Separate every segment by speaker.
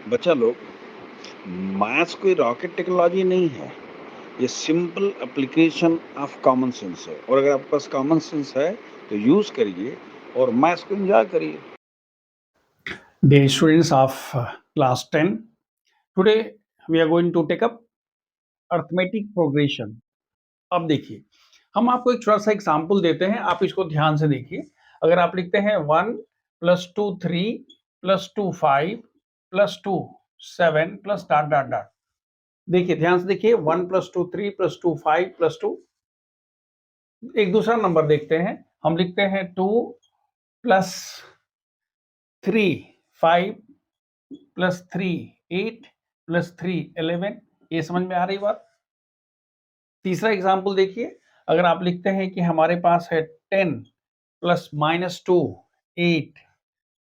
Speaker 1: बच्चा लोग, मैथ्स कोई रॉकेट टेक्नोलॉजी नहीं है। ये simple application of common sense है और अगर आपके पास कॉमन सेंस है तो यूज करिए और मैथ्स को एंजॉय करिए।
Speaker 2: Dear students of class 10, today we are going to take up arithmetic progression. अब देखिए, हम आपको एक छोटा सा एग्जाम्पल देते हैं, आप इसको ध्यान से देखिए। अगर आप लिखते हैं 1 + 2 3 + 2 5 + 2 7 प्लस डॉट डॉट डॉट, देखिए ध्यान से देखिए, 1 + 2 3 + 2 5 + 2। एक दूसरा नंबर देखते हैं, हम लिखते हैं 2 + 3 5 + 3 8 + 3 11। ये समझ में आ रही बात। तीसरा एग्जाम्पल देखिए, अगर आप लिखते हैं कि हमारे पास है 10 + -2 8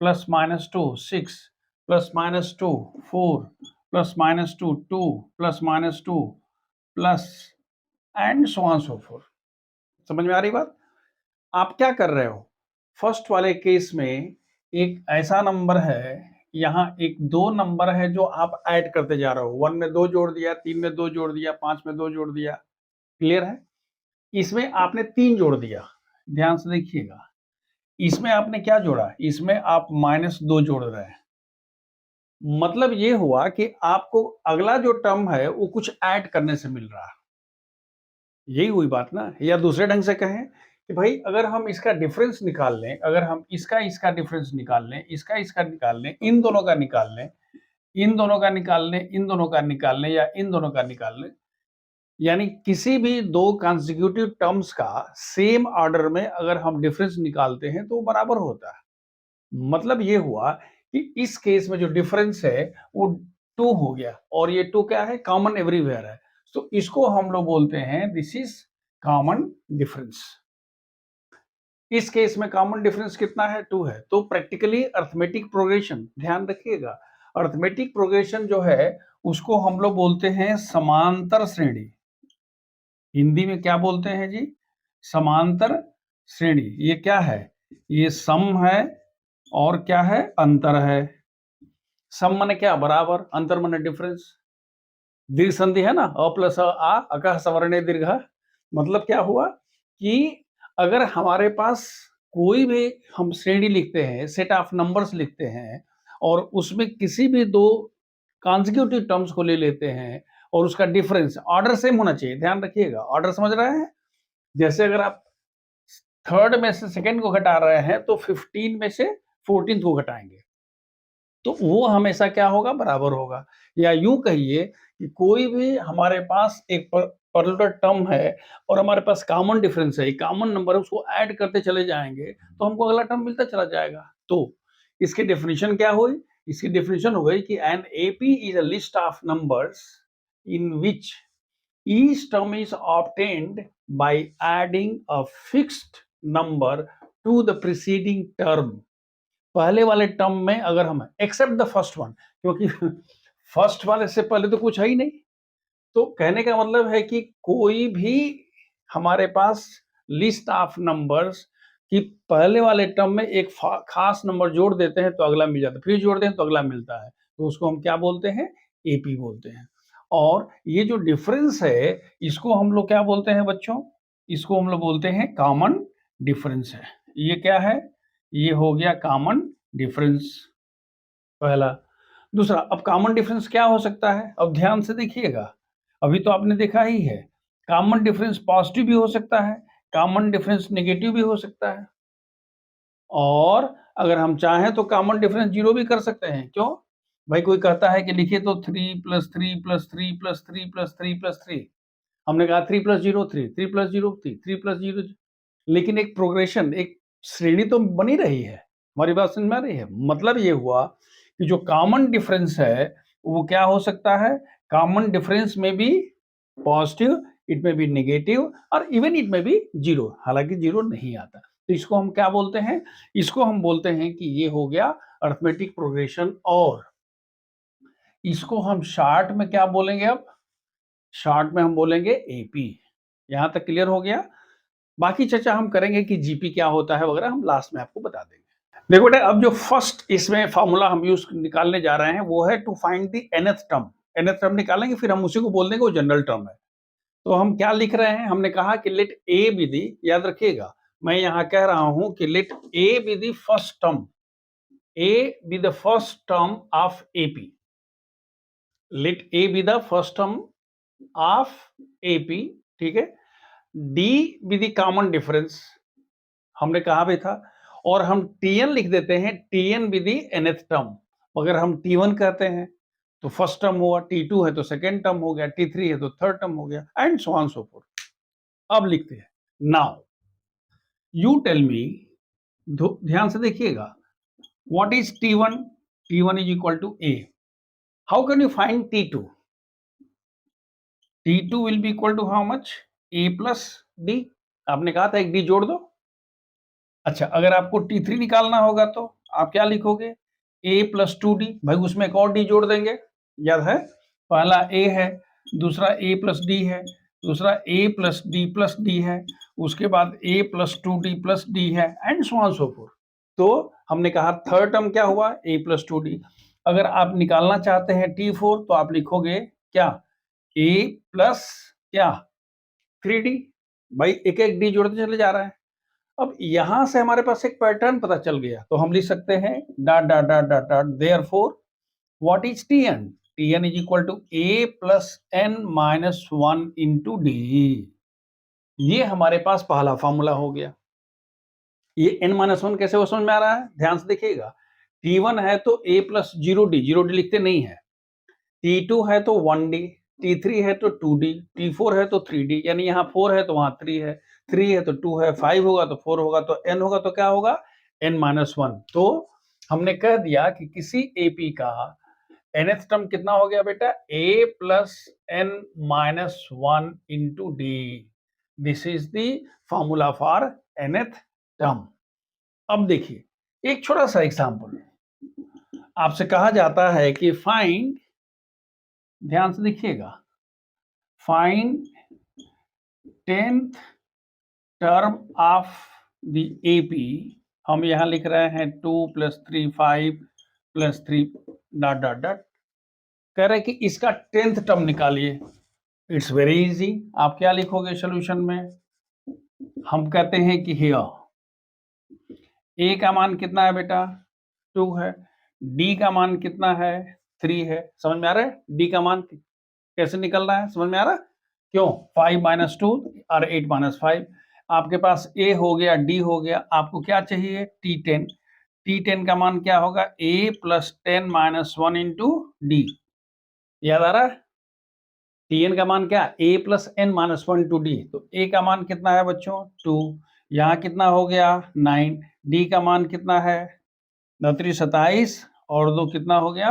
Speaker 2: + -2 6 + -2 4 + -2 2 + -2 plus and so on so fourth. समझ में आ रही बात। आप क्या कर रहे हो, फर्स्ट वाले केस में एक ऐसा नंबर है, यहाँ एक दो नंबर है जो आप ऐड करते जा रहे हो। 1 में 2 जोड़ दिया, 3 में 2 जोड़ दिया, 5 में 2 जोड़ दिया, क्लियर है। इसमें आपने 3 जोड़ दिया, ध्यान से देखिएगा। इसमें आपने क्या जोड़ा, इसमें आप -2 जोड़ रहे हैं। मतलब ये हुआ कि आपको अगला जो टर्म है वो कुछ ऐड करने से मिल रहा है। यही हुई बात ना। या दूसरे ढंग से कहें कि भाई अगर हम इसका डिफरेंस निकाल लें, अगर हम इसका डिफरेंस निकाल लें, इसका निकाल लें, इन दोनों का निकाल लें, इन दोनों का निकाल लें, इन दोनों का निकाल लें, या इन दोनों का निकाल लें, यानी किसी भी दो कंसेक्यूटिव टर्म्स का सेम ऑर्डर में अगर हम डिफरेंस निकालते हैं तो वो बराबर होता है। मतलब ये हुआ कि इस केस में जो डिफरेंस है वो 2 हो गया, और ये 2 क्या है, कॉमन एवरीवेयर है। तो इसको हम लोग बोलते हैं दिस इज कॉमन डिफरेंस। इस केस में कॉमन डिफरेंस कितना है, 2 है। तो प्रैक्टिकली अर्थमेटिक प्रोग्रेशन, ध्यान रखिएगा, अर्थमेटिक प्रोग्रेशन जो है उसको हम लोग बोलते हैं समांतर श्रेणी। हिंदी में क्या बोलते हैं जी, समांतर श्रेणी। ये क्या है, ये सम है और क्या है, अंतर है। सम माने क्या, बराबर, अंतर माने डिफरेंस। दीर्घ संधि है ना, अ प्लस आ अकः सवर्णे दीर्घ। मतलब क्या हुआ कि अगर हमारे पास कोई भी हम श्रेणी लिखते हैं, सेट ऑफ नंबर्स लिखते हैं, और उसमें किसी भी दो कॉन्जिक्यूटिव टर्म्स को ले लेते हैं और उसका डिफरेंस ऑर्डर सेम होना चाहिए। ध्यान रखिएगा, ऑर्डर समझ रहे हैं। जैसे अगर आप थर्ड में से सेकंड को घटा रहे हैं तो 15 में से 14 को घटाएंगे, तो वो हमेशा क्या होगा, बराबर होगा। या यूं कहिए कि कोई भी हमारे पास एक पर्टिकुलर टर्म है और हमारे पास कॉमन डिफरेंस है, कॉमन नंबर है, उसको ऐड करते चले जाएंगे तो हमको अगला टर्म मिलता चला जाएगा। तो इसकी डेफिनेशन क्या हुई, इसकी डेफिनेशन हो गई कि an AP is a list of numbers in which each term is obtained by adding a fixed number two the preceding term. पहले वाले टर्म में अगर हम, एक्सेप्ट द फर्स्ट वन, क्योंकि फर्स्ट वाले से पहले तो कुछ है ही नहीं। तो कहने का मतलब है कि कोई भी हमारे पास लिस्ट ऑफ नंबर्स कि पहले वाले टर्म में एक खास नंबर जोड़ देते हैं तो अगला मिल जाता है, फिर जोड़ते हैं तो अगला मिलता है, तो उसको हम क्या बोलते हैं, एपी बोलते हैं। और ये जो डिफरेंस है इसको हम लोग क्या बोलते हैं बच्चों, इसको हम लोग बोलते हैं कॉमन डिफरेंस है। ये क्या है, ये हो गया कॉमन डिफरेंस पहला। दूसरा, अब कॉमन डिफरेंस क्या हो सकता है, अब ध्यान से देखिएगा। अभी तो आपने देखा ही है, कॉमन डिफरेंस पॉजिटिव भी हो सकता है, कॉमन डिफरेंस नेगेटिव भी हो सकता है, और अगर हम चाहें तो कॉमन डिफरेंस जीरो भी कर सकते हैं। क्यों भाई, कोई कहता है कि लिखिए तो 3 + 3 + 3 + 3 + 3 + 3, हमने कहा 3 + 0 3, 3 + 0 3, 3 + 0, लेकिन एक प्रोग्रेशन, एक श्रेणी तो बनी रही है। हमारी बात समझ में आ रही है। मतलब ये हुआ कि जो कॉमन डिफरेंस है वो क्या हो सकता है, कॉमन डिफरेंस में भी पॉजिटिव, इट में भी नेगेटिव, और इवन इट में भी जीरो, हालांकि जीरो नहीं आता। तो इसको हम क्या बोलते हैं, इसको हम बोलते हैं कि ये हो गया अर्थमेटिक प्रोग्रेशन। और इसको हम शॉर्ट में क्या बोलेंगे, अब शॉर्ट में हम बोलेंगे एपी। यहां तक क्लियर हो गया। बाकी चर्चा हम करेंगे कि जीपी क्या होता है वगैरह, हम लास्ट में आपको बता देंगे। देखो बेटा, अब जो फर्स्ट इसमें फॉर्मूला हम यूज निकालने जा रहे हैं वो है to find the nth term. nth term निकालेंगे, फिर हम उसी को बोल देंगे वो जनरल टर्म है। तो हम क्या लिख रहे हैं, हमने कहा कि लेट ए बी दी, याद रखिएगा मैं यहां कह रहा हूं कि let a be the first term, a be the first term of AP, let a be the first term of AP, ठीक है। D be the common difference, हमने कहा भी था, और हम Tn लिख देते हैं, Tn be the nth term. अगर हम T1 कहते हैं तो फर्स्ट टर्म हुआ, T2 है तो सेकेंड टर्म हो गया, T3 है तो थर्ड टर्म हो गया, and so on so fourth. अब लिखते हैं, नाउ यू टेल मी, ध्यान से देखिएगा, what is T1? T1 is equal to A। How can you find T2? T2 will be equal to how much? A plus D। आपने कहा था एक D जोड़ दो। अच्छा, अगर आपको T3 निकालना होगा तो आप क्या लिखोगे? A प्लस 2D, भाई उसमें एक और D जोड़ देंगे, याद है? पहला A है, दूसरा A प्लस D है, दूसरा A प्लस D है, उसके बाद A plus 2D plus D है, and so on so fourth. तो हमने कहा थर्ड टर्म क्या हुआ? A plus 2D। अगर आप निकालना चाहते हैं T4 तो आप लिखोगे क्या? A प्लस क्या? 3D। भाई एक एक D जोड़ते चले जा रहा है। अब यहां से हमारे पास एक पैटर्न पता चल गया, तो हम लिख सकते हैं dot dot dot dot dot therefore what is Tn? Tn is equal to A plus n minus 1 into d. ये हमारे पास पहला फॉर्मूला हो गया। ये n माइनस 1 कैसे वो समझ में आ रहा है? ध्यान से देखिएगा, T1 है तो A प्लस 0D, 0D लिखते नहीं है, T2 है तो 1D, T3 है तो 2D, T4 है तो 3D, यानी यहाँ 4 है तो वहां 3 है, 3 है तो 2 है, 5 होगा तो 4 होगा, तो n होगा तो क्या होगा? n minus 1। तो हमने कह दिया कि किसी एपी का nth टर्म कितना हो गया बेटा? a plus n minus 1 into D. This is the formula for nth term. अब देखिए एक छोटा सा एग्जांपल, आपसे कहा जाता है कि फाइंड, ध्यान से देखिएगा, find 10th term of the AP. हम यहां लिख रहे हैं 2 plus 3 5 plus 3 dot dot dot, कह रहे हैं कि इसका 10th टर्म निकालिए। It's very easy. आप क्या लिखोगे सोल्यूशन में? हम कहते हैं कि हियर ए का मान कितना है बेटा? 2 है। डी का मान कितना है? 3 है। समझ में आ रहा है? डी का मान कैसे निकल रहा है, समझ में आ रहा? क्यों? 5 माइनस 2 और 8 माइनस 5। आपके पास ए हो गया, डी हो गया, आपको क्या चाहिए? T10। T10 का मान क्या होगा? a plus 10 minus 1 into d. याद आ रहा है? Tn का मान क्या? a plus n minus 1 into d. तो a का मान कितना है बच्चों? 2। यहाँ कितना हो गया? 9। d का मान कितना है? 27 और 2 कितना हो गया?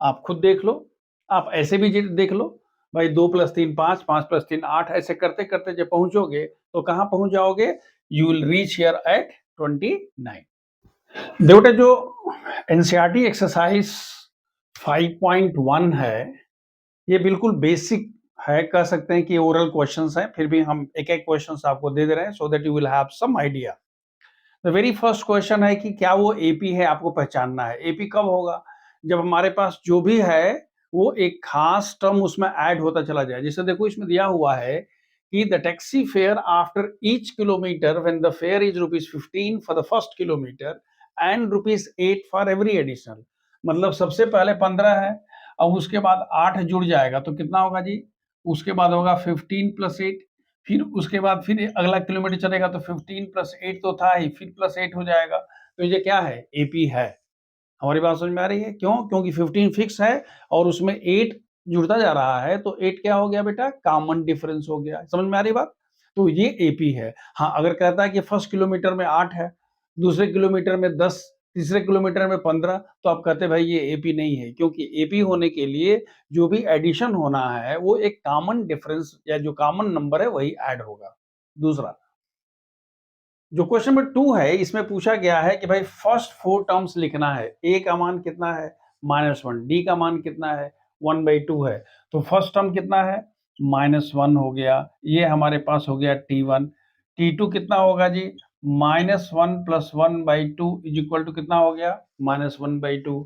Speaker 2: आप खुद देख लो, आप ऐसे भी देख लो भाई। 2 प्लस 3 5, 5 प्लस 3 8, ऐसे करते करते जब पहुंचोगे तो कहां पहुंच जाओगे? You will reach here eight 29। बेटा जो एनसीईआरटी एक्सरसाइज 5.1 है, ये बिल्कुल बेसिक है, कह सकते हैं कि ओरल क्वेश्चंस हैं, फिर भी हम एक एक क्वेश्चंस आपको दे दे रहे हैं so that you will have some idea. The very first question है कि क्या वो एपी है, आपको पहचानना है। एपी कब होगा? जब हमारे पास जो भी है वो एक खास टर्म उसमें ऐड होता चला जाए। जैसे देखो इसमें दिया हुआ है कि the taxi fare after each kilometre when the fair is ₹15 for the first kilometre and ₹8 for every additional. मतलब सबसे पहले 15 है, अब उसके बाद 8 जुड़ जाएगा तो कितना होगा जी? उसके बाद होगा 15 प्लस 8, फिर उसके बाद फिर अगला किलोमीटर चलेगा तो 15 प्लस 8 तो था ही, फिर प्लस 8 हो जाएगा। तो ये क्या है? एपी है। हमारी बात समझ में आ रही है? क्यों? क्योंकि 15 फिक्स है और उसमें 8 जुड़ता जा रहा है, तो 8 क्या हो गया बेटा? कॉमन डिफरेंस हो गया। समझ में आ रही बात? तो ये एपी है। हाँ, अगर कहता है कि फर्स्ट किलोमीटर में 8 है, दूसरे किलोमीटर में 10, तीसरे किलोमीटर में 15, तो आप कहते भाई ये एपी नहीं है, क्योंकि एपी होने के लिए जो भी एडिशन होना है वो एक कॉमन डिफरेंस या जो कॉमन नंबर है वही ऐड होगा। दूसरा जो क्वेश्चन नंबर 2 है, इसमें पूछा गया है कि भाई फर्स्ट 4 टर्म्स लिखना है। ए का मान कितना है? -1। डी का मान कितना है? 1/2 है। तो फर्स्ट टर्म कितना है? -1 हो गया। ये हमारे पास हो गया T1। T2 कितना होगा जी? -1 + 1/2 इज इक्वल टू कितना हो गया? -1/2।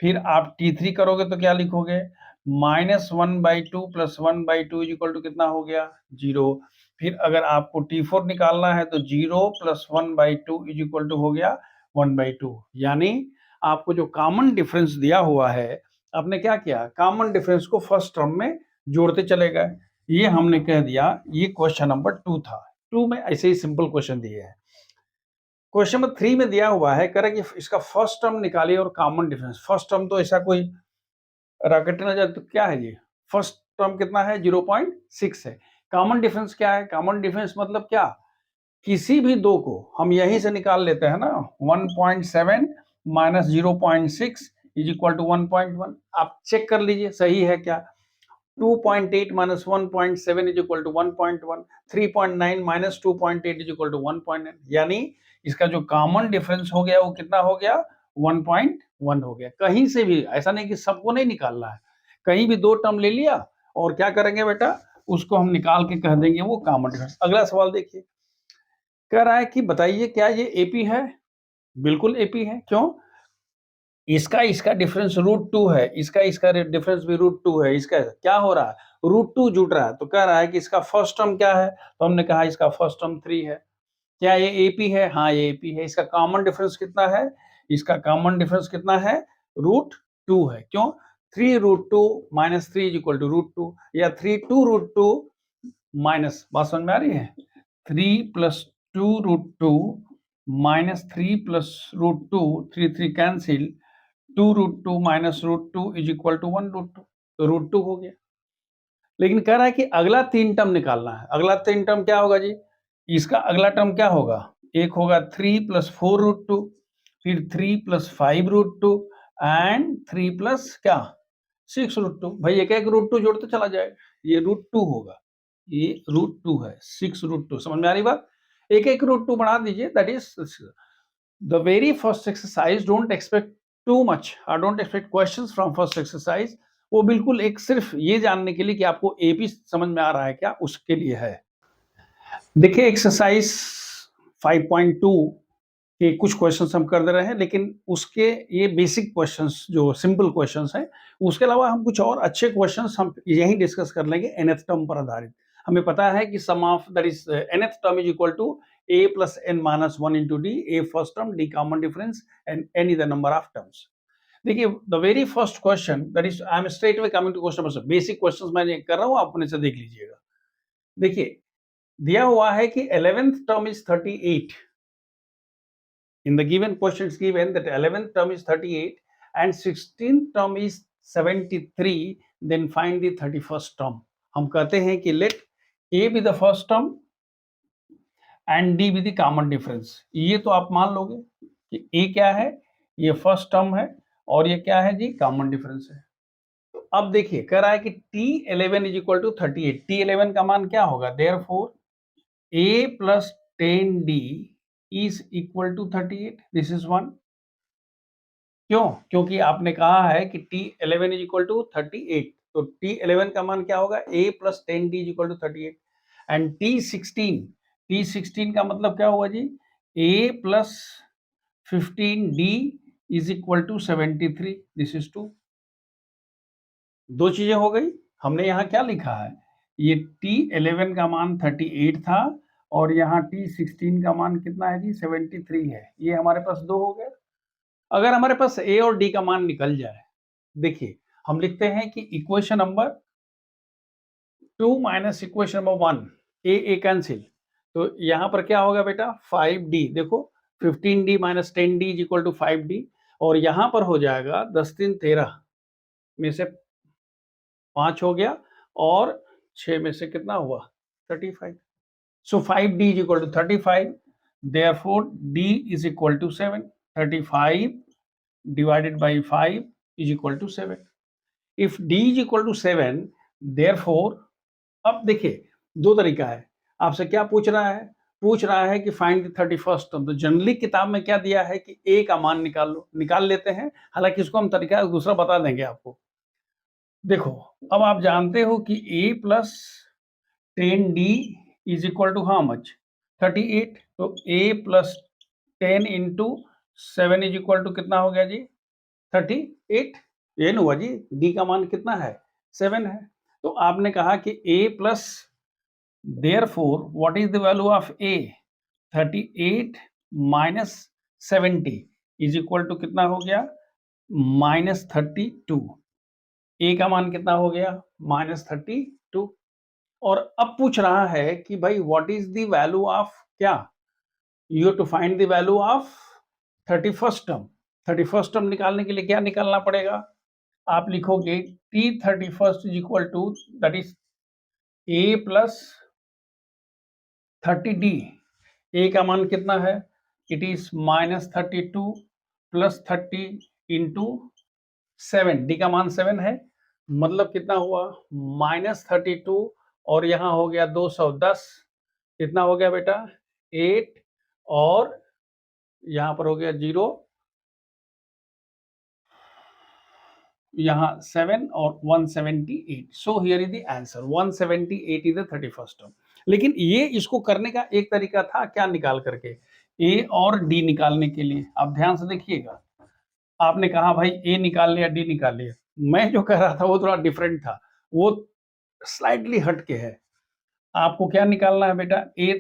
Speaker 2: फिर आप T3 करोगे तो क्या लिखोगे? -1/2 + 1/2 इज इक्वल टू कितना हो गया? 0। फिर अगर आपको T4 निकालना है तो 0 + 1/2 इज इक्वल टू हो गया 1/2। यानी आपको जो कॉमन डिफरेंस दिया हुआ है, आपने क्या किया? कॉमन डिफरेंस को फर्स्ट टर्म में जोड़ते चले गए। ये हमने कह दिया, ये क्वेश्चन नंबर 2 था। 2 में ऐसे ही सिंपल क्वेश्चन दिए हैं। क्वेश्चन नंबर 3 में दिया हुआ है, कह रहा है कि इसका फर्स्ट टर्म निकालिए और कॉमन डिफरेंस। फर्स्ट टर्म तो ऐसा कोई रॉकेट ना जाए तो क्या है ये? फर्स्ट टर्म कितना है? 0.6 है। कॉमन डिफरेंस क्या है? कॉमन डिफरेंस मतलब क्या? किसी भी दो को हम यहीं से निकाल लेते हैं ना। 1.7 माइनस 0.6 इज इक्वल टू 1.1। आप चेक कर लीजिए सही है क्या? 2.8 minus 1.7 is equal to 1.1, 3.9 minus 2.8 is equal to 1.9। यानी इसका जो कॉमन डिफरेंस हो गया वो कितना हो गया? 1.1 हो गया। कहीं से भी, ऐसा नहीं कि सबको नहीं निकालना है, कहीं भी दो टर्म ले लिया और क्या करेंगे बेटा? उसको हम निकाल के कह देंगे वो कॉमन डिफरेंस। अगला सवाल देखिए, कह रहा है कि बताइए क्या ये एपी है? बिल्कुल एपी है। क्यों? इसका डिफरेंस √2 है, इसका डिफरेंस भी √2 है। इसका क्या हो रहा है? √2 जुड़ रहा है। तो कह रहा है कि इसका फर्स्ट टर्म क्या है? तो हमने कहा इसका फर्स्ट टर्म 3 है। क्या ये एपी है? हाँ, ये एपी है। इसका कॉमन डिफरेंस कितना है? इसका कॉमन डिफरेंस कितना है? √2 है। क्यों? 3√2 - 3 इज इक्वल टू √2, या 3 2 √2 माइनस, बात समझ में आ रही है? 3 + 2 √2 - 3 + √2, 3 3 कैंसिल, 2√2 - √2 इज इक्वल टू 1√2। तो √2 हो गया। लेकिन कह रहा है कि अगला 3 टर्म निकालना है। अगला 3 टर्म क्या होगा जी? इसका अगला टर्म क्या होगा? एक होगा 3 + 4√2, फिर 3 + 5√2 एंड 3 + क्या? 6√2। भाई एक-एक √2 जोड़ते चला जाएगा, ये √2 होगा। ये √2 है, 6√2। समझ में आ रही बात? एक-एक √2 बढ़ा दीजिए, that is the very first exercise। don't expect too much or don't expect questions from first exercise। वो बिल्कुल एक सिर्फ ये जानने के लिए कि आपको एपी समझ में आ रहा है क्या, उसके लिए है। देखिए एक्सरसाइज 5.2 के कुछ क्वेश्चंस हम कर दे रहे हैं, लेकिन उसके ये बेसिक क्वेश्चंस जो सिंपल क्वेश्चंस हैं, उसके अलावा हम कुछ और अच्छे क्वेश्चंस हम यहीं डिस्कस कर लेंगे nth टर्म पर आधारित। हमें पता है कि sum of that is nth term is equal to a plus n minus 1 into d, a first term, d common difference and n is the number of terms। देखिए the very first question that is, I am straight away coming to question number. Basic questions मैं कर रहा हूं, आप अपने से देख लीजिएगा। देखिए दिया हुआ है कि 11th term is 38। in the given question is given that 11th term is 38 and 16th term is 73, then find the 31st term। हम कहते हैं कि let a be the first term and D with the common difference. ये तो आप मान लोगे कि ए क्या है? ये फर्स्ट टर्म है और ये क्या है जी? कॉमन डिफरेंस है। तो अब देखिए कह रहा है कि T11 is equal to 38। T11 का मान क्या होगा? Therefore a plus 10d is equal to 38। This is one. क्यों? क्योंकि आपने कहा है कि T11 इज इक्वल टू 38, तो T11 का मान क्या होगा? a plus 10d is equal to 38। And T16 का मतलब क्या होगा जी? a plus 15d is equal to 73। This is 2। दो चीजें हो गई। हमने यहाँ क्या लिखा है? ये T11 का मान 38 था और यहाँ T16 का मान कितना है जी? 73 है। ये हमारे पास दो हो गए। अगर हमारे पास a और d का मान निकल जाए, देखिए हम लिखते हैं कि equation number 2 minus equation number 1, a cancel, तो यहाँ पर क्या होगा बेटा? 5d। देखो 15d minus 10d is equal to 5d, और यहाँ पर हो जाएगा 10 3 13 में से 5 हो गया और 6 में से कितना हुआ? 35। So 5d is equal to 35, therefore d is equal to 7। 35 divided by 5 is equal to 7। if d is equal to 7, therefore अब देखिए दो तरीका है। आपसे क्या पूछ रहा है? पूछ रहा है कि फाइंड द 31st टर्म। तो जनरली किताब में क्या दिया है कि a का मान निकाल लो, निकाल लेते हैं। हालांकि इसको हम तरीका दूसरा बता देंगे आपको। देखो अब आप जानते हो कि a plus 10d is equal to how much? 38। तो a plus 10 into 7 is equal to कितना हो गया जी 38। ये नहीं हुआ जी, d का मान कितना है 7 है। तो आपने कहा कि a plus therefore what is the value of a 38 minus 70 is equal to कितना हो गया -32। a का मान कितना हो गया -32। और अब पूछ रहा है कि भाई what is the value of क्या, you have to find the value of 31st term. 31st term निकालने के लिए क्या निकालना पड़ेगा, आप लिखोगे t31 is equal to that is a plus 30d। a का मान कितना है, it is -32 plus 30 into 7, d का मान 7 है, मतलब कितना हुआ -32 और यहाँ हो गया 210, कितना हो गया बेटा 8 और यहाँ पर हो गया 0, यहाँ 7 और 178। So here is the answer 178 is the 31st term. लेकिन ये इसको करने का एक तरीका था क्या, निकाल करके a और d निकालने के लिए। आप ध्यान से देखिएगा, आपने कहा भाई a निकाल लिया d निकाल लिया, मैं जो कह रहा था वो थोड़ा डिफरेंट था, वो स्लाइटली हट के है। आपको क्या निकालना है बेटा a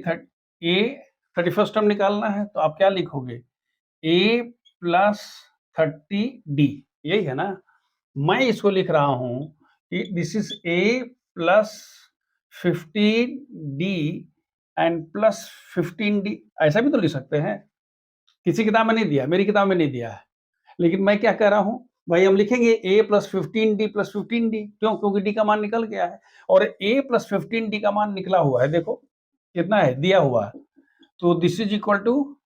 Speaker 2: 31st टर्म निकालना है, तो आप क्या लिखोगे a प्लस 30d, यही है ना। मैं इसको लिख रहा हूं कि this is a plus 15d and plus 15d, ऐसा भी तो लिख सकते हैं। किसी किताब में नहीं दिया, मेरी किताब में नहीं दिया है, लेकिन मैं क्या कह रहा हूं भाई, हम लिखेंगे a plus 15d plus 15d, क्यों, क्योंकि d का मान निकल गया है और a प्लस 15d का मान निकला हुआ है, देखो कितना है दिया हुआ है। तो this is equal to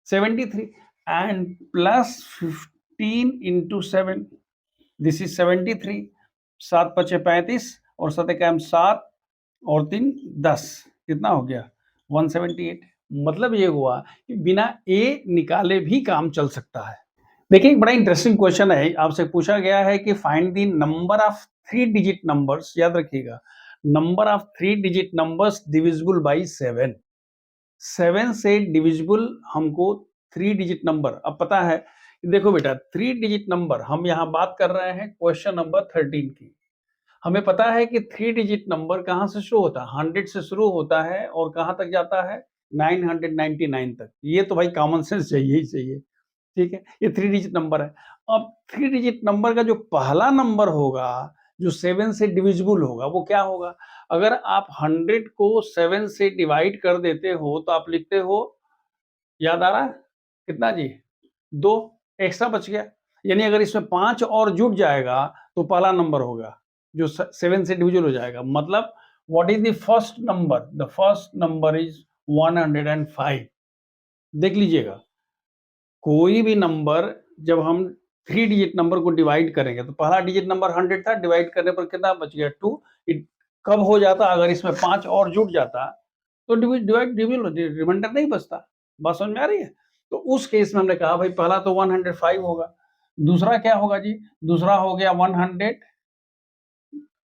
Speaker 2: 73 and plus 15 into 7, this is 73, 7 पचे 35 और 7 एकम 7 और 3 10, कितना हो गया 178। मतलब ये हुआ कि बिना a निकाले भी काम चल सकता है। देखिए एक बड़ा इंटरेस्टिंग क्वेश्चन है, आपसे पूछा गया है कि find the number of 3 digit numbers, याद रखिएगा number of 3 digit numbers divisible by 7। 7 से डिविजिबल हमको 3 डिजिट नंबर, अब पता है देखो बेटा 3 डिजिट नंबर, हम यहाँ बात कर रहे हैं क्वेश्चन नंबर 13 की। हमें पता है कि 3 डिजिट नंबर कहाँ से शुरू होता है, 100 से शुरू होता है और कहाँ तक जाता है 999 तक। ये तो भाई कॉमन सेंस चाहिए ही चाहिए, ठीक है। ये 3 डिजिट नंबर है। अब 3 डिजिट नंबर का जो पहला नंबर होगा जो 7 से डिविजिबल होगा वो क्या होगा, अगर आप 100 को 7 से डिवाइड कर देते हो तो आप लिखते हो, याद आ रहा है कितना जी 2, एक्स्ट्रा बच गया, यानी अगर इसमें 5 और जुट जाएगा तो पहला नंबर होगा जो 7 से डिविजिबल हो जाएगा। मतलब what is the first number, the first number is 105। देख लीजिएगा कोई भी नंबर जब हम 3 डिजिट नंबर को डिवाइड करेंगे तो पहला डिजिट नंबर 100 था, डिवाइड करने पर कितना बच गया 2। कब हो जाता, अगर इसमें 5 और जुट जाता तो डिवाइड रिमाइंडर नहीं बचता। बात समझ में आ रही है। तो उस केस में हमने कहा भाई पहला तो 105 होगा, दूसरा क्या होगा जी, दूसरा हो गया 100,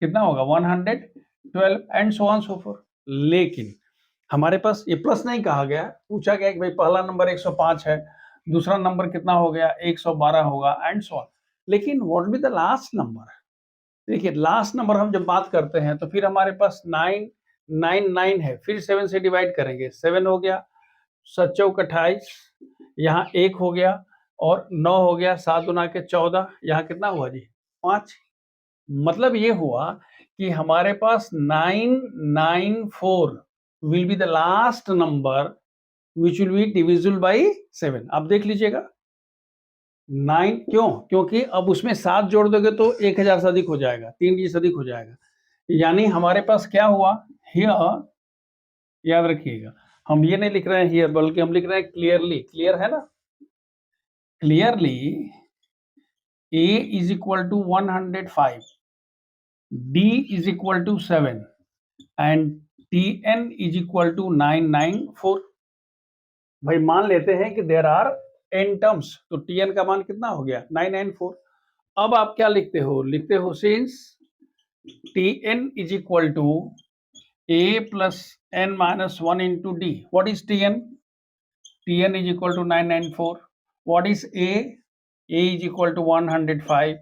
Speaker 2: कितना होगा 112 and so on so fourth. लेकिन हमारे पास ये प्लस नहीं कहा गया, पूछा गया कि भाई पहला नंबर 105 है, दूसरा नंबर कितना हो गया 112 होगा एंड सो ऑन। लेकिन what be the last number, देखिए लास्ट नंबर हम जब बात करते हैं तो फिर हमारे पास 999 है, फिर 7 से डिवाइड करेंगे, 7 हो गया, 7 चौक 28, यहाँ 1 हो गया और 9 हो गया, 7 गुना के 14, यहाँ कितना हुआ जी 5। मतलब ये हुआ कि हमारे पास 994 will be the last number which will be divisible by 7। आप देख लीजिएगा 9, क्यों, क्योंकि अब उसमें 7 जोड़ दोगे तो 1000 से अधिक हो जाएगा, 3 डिजिट से अधिक हो जाएगा। यानी हमारे पास क्या हुआ हियर, याद रखिएगा हम ये नहीं लिख रहे हैं हियर बल्कि हम लिख रहे हैं क्लियरली, क्लियर है ना, clearly a is equal to 105, d is equal to 7 and tn is equal to 994। भाई मान लेते हैं कि देयर आर n टर्म्स, तो tn का मान कितना हो गया 994। अब आप क्या लिखते हो, लिखते हो since tn is equal to a plus n minus 1 into d. What is tn? tn is equal to 994. What is a? a is equal to 105.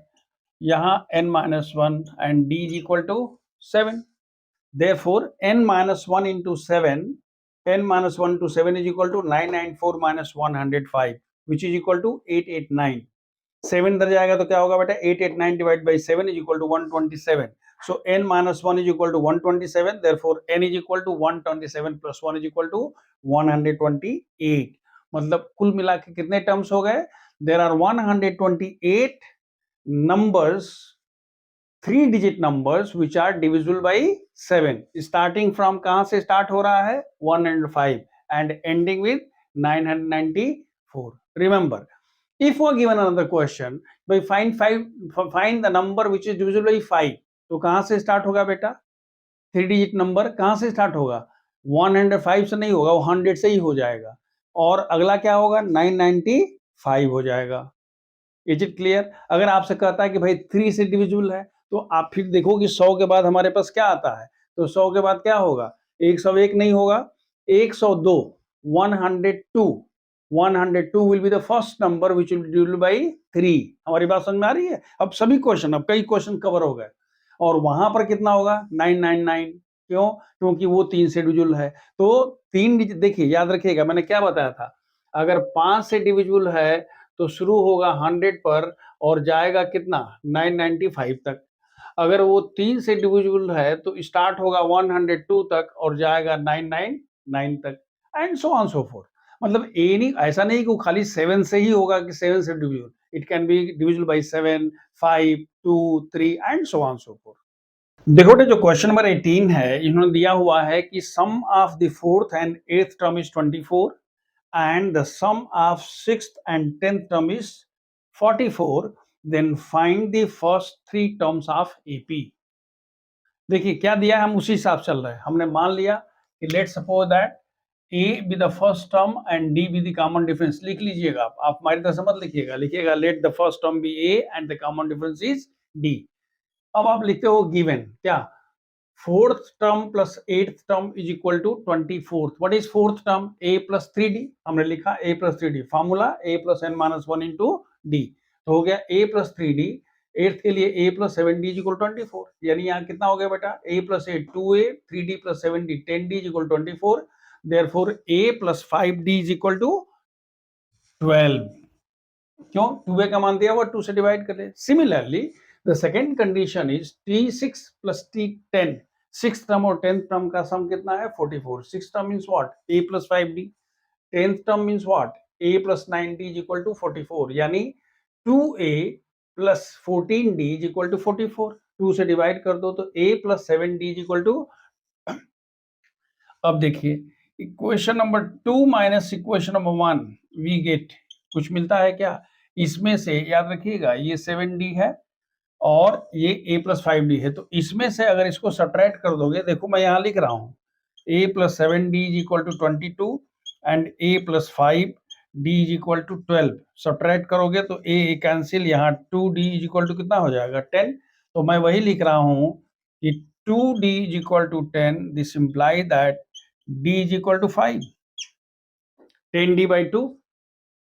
Speaker 2: यहाँ n minus 1 and d is equal to 7. Therefore n minus 1 into 7, n minus 1 to 7 is equal to 994 minus 105, which is equal to 889. 7 इधर जाएगा तो क्या होगा बेटा? 889 divide by 7 is equal to 127. So n minus 1 is equal to 127. Therefore n is equal to 127 plus 1 is equal to 128. मतलब कुल मिला के कितने टर्म्स हो गए? There are 128 numbers, 3-digit numbers which are divisible by 7. Starting from कहां से start हो रहा है? 105 and ending with 994. Remember, if we are given another question by find the number which is divisible by 5, तो कहां से स्टार्ट होगा बेटा? 3-digit नंबर कहां से स्टार्ट होगा? 105 से नहीं होगा, वो 100 से ही हो जाएगा. और अगला क्या होगा? 995 हो जाएगा. Is it clear? अगर आपसे कहता है कि भाई 3 से डिविजिबल है, तो आप फिर देखो कि 100 के बाद हमारे पास क्या आता है. तो 100 के बाद क्या होगा? 101 नहीं होगा, 102, 102. 102 will be the first number which will be divided by 3. हमारी बात समझ में आ रही है? अब सभी क्वेश्चन, अब कई क्वेश्चन कवर हो गए. और वहां पर कितना होगा? 999. क्यों? क्योंकि वो 3 से डिविजिबल है. तो 3 डिजिट देखिए, याद रखिएगा मैंने क्या बताया था. अगर 5 से डिविजिबल है तो शुरू होगा 100 पर और जाएगा कितना? 995 तक. अगर वो 3 से डिविजिबल है तो स्टार्ट होगा 102 तक और जाएगा 999 तक, and so on so fourth. मतलब ए नहीं, ऐसा नहीं कि वो खाली 7 से ही होगा कि 7 से divisible. It can be divisible by 7, 5, 2, 3 and so on so fourth. देखो जो क्वेश्चन नंबर 18 है, इन्होंने दिया हुआ है कि sum of the 4th and 8th term is 24 and the sum of 6th and 10th term is 44, then find the first 3 terms of AP. देखिए क्या दिया है, हम उसी हिसाब चल रहे हैं. हमने मान लिया कि let suppose that A be the first term and D be the common difference. लिख लीजिएगा आप हमारी तरह से मत लिखिएगा, लिखिएगा let the first term be A and the common difference is D. अब आप लिखते हो गिवन क्या? 4th term plus 8th term is equal to 24th. What is 4th term? A plus 3D. हमने लिखा A plus 3D. Formula A plus n minus 1 into D. तो हो गया A plus 3D. 8th के लिए A plus 7D is equal to 24. यानी यहाँ कितना हो गया बेटा? A plus 8 2A, 3D plus 7D 10D is equal to 24. Therefore A plus 5D is equal to 12. क्यों? 2A का मान दिया हुआ, 2 से डिवाइड कर ले. Similarly the second condition is T6 plus T10. 6th term और 10th term का सम कितना है? 44. 6th term means what? A plus 5D. 10th term means what? A plus 9D is equal to 44. यानी 2A plus 14D is equal to 44. 2 से divide कर दो तो A plus 7D is equal to. अब देखिए equation number 2 minus equation number 1 we get कुछ मिलता है क्या? इसमें से याद रखिएगा ये 7D है और ये A plus 5D है. तो इसमें से अगर इसको सब्ट्रैक्ट कर दोगे, देखो मैं यहाँ लिख रहा हूँ A plus 7D is equal to 22 and A plus 5D is equal to 12. Subtract करोगे तो A कैंसिल, यहाँ 2D is equal to कितना हो जाएगा? 10. तो मैं वही लिख रहा हूँ कि 2D is equal to 10. This implies that D is equal to 5. 10D by 2.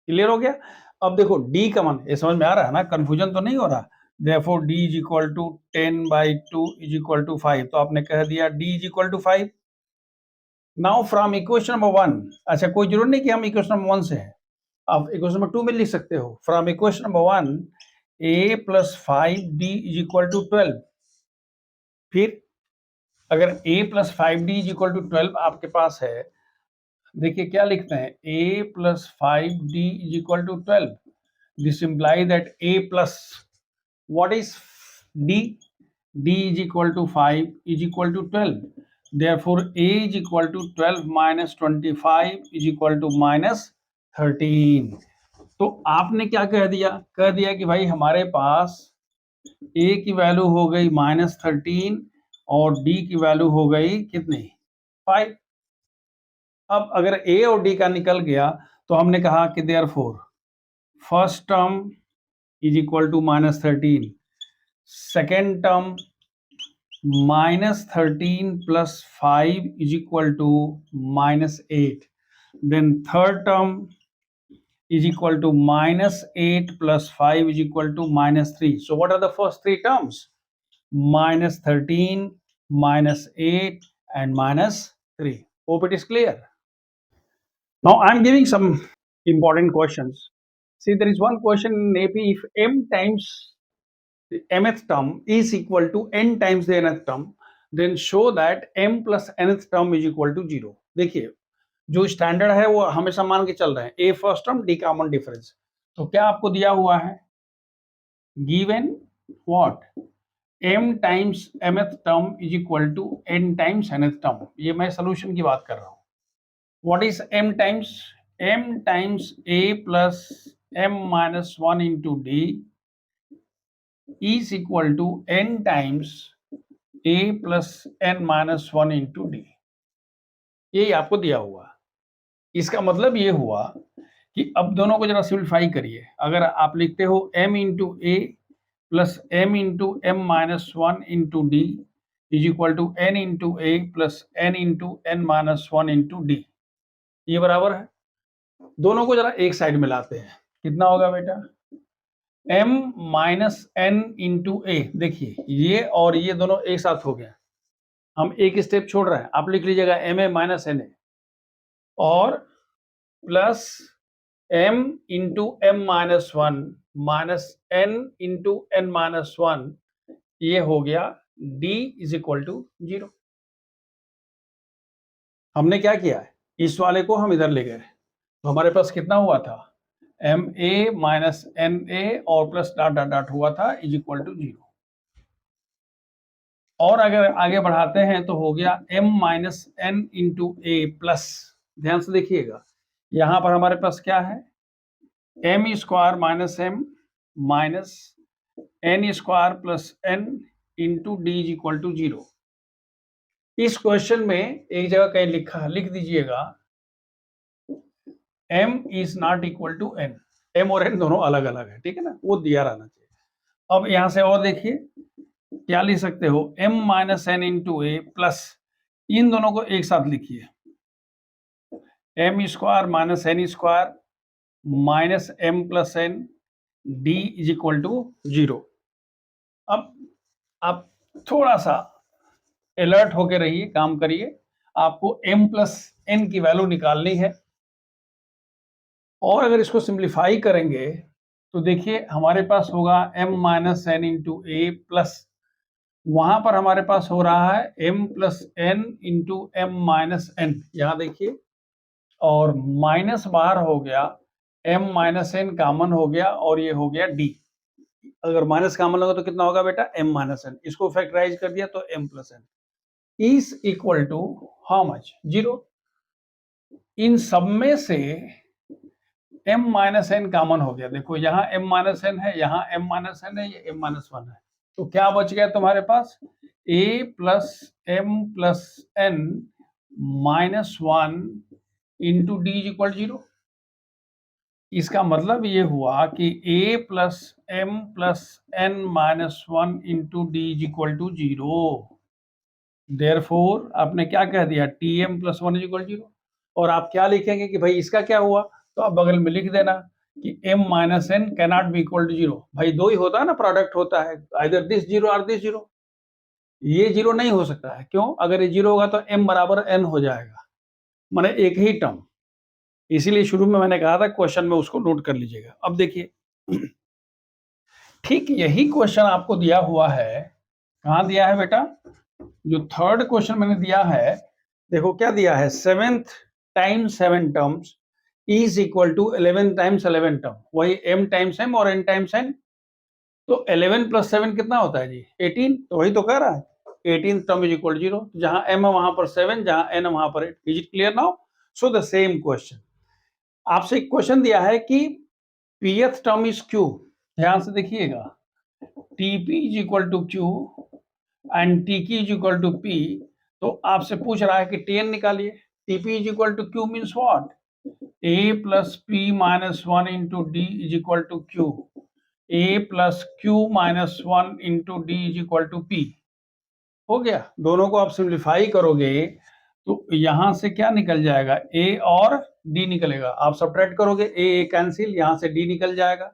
Speaker 2: Clear हो गया? अब देखो D का मान, ये समझ में आ रहा है ना? कंफ्यूजन तो नहीं हो रहा? Therefore D is equal to 10 by 2 is equal to 5. तो आपने कह दिया D is equal to 5. Now from equation number 1, अच्छा कोई जरूर नहीं कि हम equation number 1 से है, आप equation number 2 में लिख सकते हो. From equation number 1, A plus 5D is equal to 12. फिर अगर A plus 5D is equal to 12 आपके पास है, देखिए क्या लिखते हैं? A plus 5D is equal to 12. This implies that A plus what is D? D is equal to 5 is equal to 12. Therefore A is equal to 12 minus 25 is equal to minus 13. तो आपने क्या कह दिया? कह दिया कि भाई हमारे पास A की वैल्यू हो गई -13 और D की वैल्यू हो गई कितनी? 5. अब अगर A और D का निकल गया तो हमने कहा कि therefore first term is equal to -13, second term -13 plus 5 is equal to -8. Then third term is equal to -8 plus 5 is equal to -3. So what are the first three terms? -13, -8, and -3. Hope it is clear. Now I am giving some important questions. See, there is one question in AP: if m times the mth term is equal to n times the nth term, then show that m plus nth term is equal to 0. देखिए, जो standard है वो हमेशा मान के चल रहे हैं a first term d common difference. तो क्या आपको दिया हुआ है? Given what? m times mth term is equal to n times nth term. ये मैं सोल्यूशन की बात कर रहा हूं. What is m times? m times a plus m minus 1 into d is equal to n times a plus n minus 1 into d. ये आपको दिया हुआ. इसका मतलब ये हुआ कि अब दोनों को जरा सिंप्लीफाई करिए. अगर आप लिखते हो m into a plus m into m minus 1 into d is equal to n into a plus n into n minus 1 into d, ये बराबर है. दोनों को जरा एक साइड में लाते हैं. कितना होगा बेटा? m माइनस एन इंटू ए. देखिए, ये और ये दोनों एक साथ हो गया. हम एक स्टेप छोड़ रहे हैं. आप लिख लीजिएगा m a minus n a और plus m into m minus 1 minus n into n minus 1, ये हो गया d इज इक्वल टू 0. हमने क्या किया है? इस वाले को हम इधर ले गए. तो हमारे पास कितना हुआ था? M a minus n a और प्लस डॉट डॉट डॉट हुआ था इज इक्वल टू 0. और अगर आगे बढ़ाते हैं तो हो गया m minus n into a plus, ध्यान से देखिएगा, यहां पर हमारे पास क्या है? m square minus m minus n square plus n into d is equal to 0. इस क्वेश्चन में एक जगह कहीं लिख दीजिएगा m इज not equal to n. m और n दोनों अलग अलग है, ठीक है ना, वो दिया रहना चाहिए. अब यहां से और देखिए, क्या लिख सकते हो? m minus n into a plus, इन दोनों को एक साथ लिखिए, m square minus n square minus m plus n d is equal to 0. अब आप थोड़ा सा अलर्ट होके रहिए, काम करिए. आपको m प्लस एन की वैल्यू निकालनी है. और अगर इसको सिंप्लीफाई करेंगे तो देखिए हमारे पास होगा m minus n into a plus, वहां पर हमारे पास हो रहा है m plus n into m minus n, यहां देखिए, और माइनस बाहर हो गया, m माइनस एन कॉमन हो गया और ये हो गया d. अगर माइनस कॉमन होगा तो कितना होगा बेटा? m minus n. इसको फैक्टराइज कर दिया तो m plus n is equal to how much? 0. इन सब में से m माइनस एन कॉमन हो गया. देखो, यहाँ m माइनस एन है, यहाँ m माइनस एन है, ये m माइनस 1 है. तो क्या बच गया तुम्हारे पास? a plus m plus n minus 1 into d is equal 0. इसका मतलब ये हुआ कि a plus m plus n minus 1 into d is equal to 0. Therefore आपने क्या कह दिया? tm plus 1 is equal 0. और आप क्या लिखेंगे कि भाई इसका क्या हुआ? तो आप बगल में लिख देना कि m minus n cannot be equal to 0. भाई दो ही होता है ना, प्रोडक्ट होता है, आइदर दिस 0 और दिस 0. ये 0 नहीं हो सकता है. क्यों? अगर ये 0 होगा तो m बराबर n हो जाएगा, माने एक ही टर्म. इसीलिए शुरू में मैंने कहा था क्वेश्चन में उसको नोट कर लीजिएगा. अब देखिए, ठीक यही क्वेश्चन आपको दिया हुआ है. कहाँ दिया है बेटा? जो थर्ड क्वेश्चन मैंने दिया है, देखो क्या दिया है? 7th times 7 terms is equal to 11 times 11 term. वही m टाइम्स m और n टाइम्स n. तो 11 प्लस 7 कितना होता है जी? 18. तो वही तो कह रहा है, 18 टर्म इज इक्वल 0. जहां m है वहां पर 7, जहां n है वहां पर 8. Is it clear now? So the same question. आपसे एक क्वेश्चन दिया है कि pth टर्म इज q. ध्यान से देखिएगा, tp is equal to q and tq is equal to p. तो आपसे पूछ रहा है कि tn निकालिए. tp is equal to q means what? a plus p minus 1 into d is equal to q. a plus q minus 1 into d is equal to p. हो गया। दोनों को आप सिंप्लीफाई करोगे तो यहां से क्या निकल जाएगा, ए और डी निकलेगा। आप सब्ट्रैक्ट करोगे, ए कैंसिल, यहां से डी निकल जाएगा।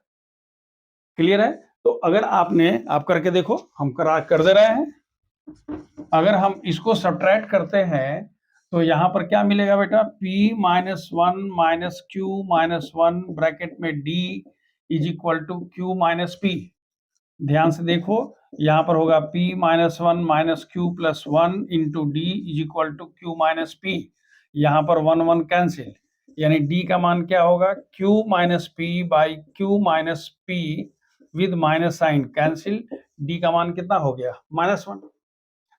Speaker 2: क्लियर है? तो अगर आप करके देखो, हम कर दे रहे हैं। अगर हम इसको सब्ट्रैक्ट करते हैं तो यहां पर क्या मिलेगा बेटा, p minus one minus q minus one bracket में d is equal to q minus p. ध्यान से देखो, यहां पर होगा p minus one minus q plus one into d is equal to q minus p. यहां पर वन वन कैंसिल, यानी d का मान क्या होगा, q minus p by q minus p with minus sign cancel. d का मान कितना हो गया, माइनस वन।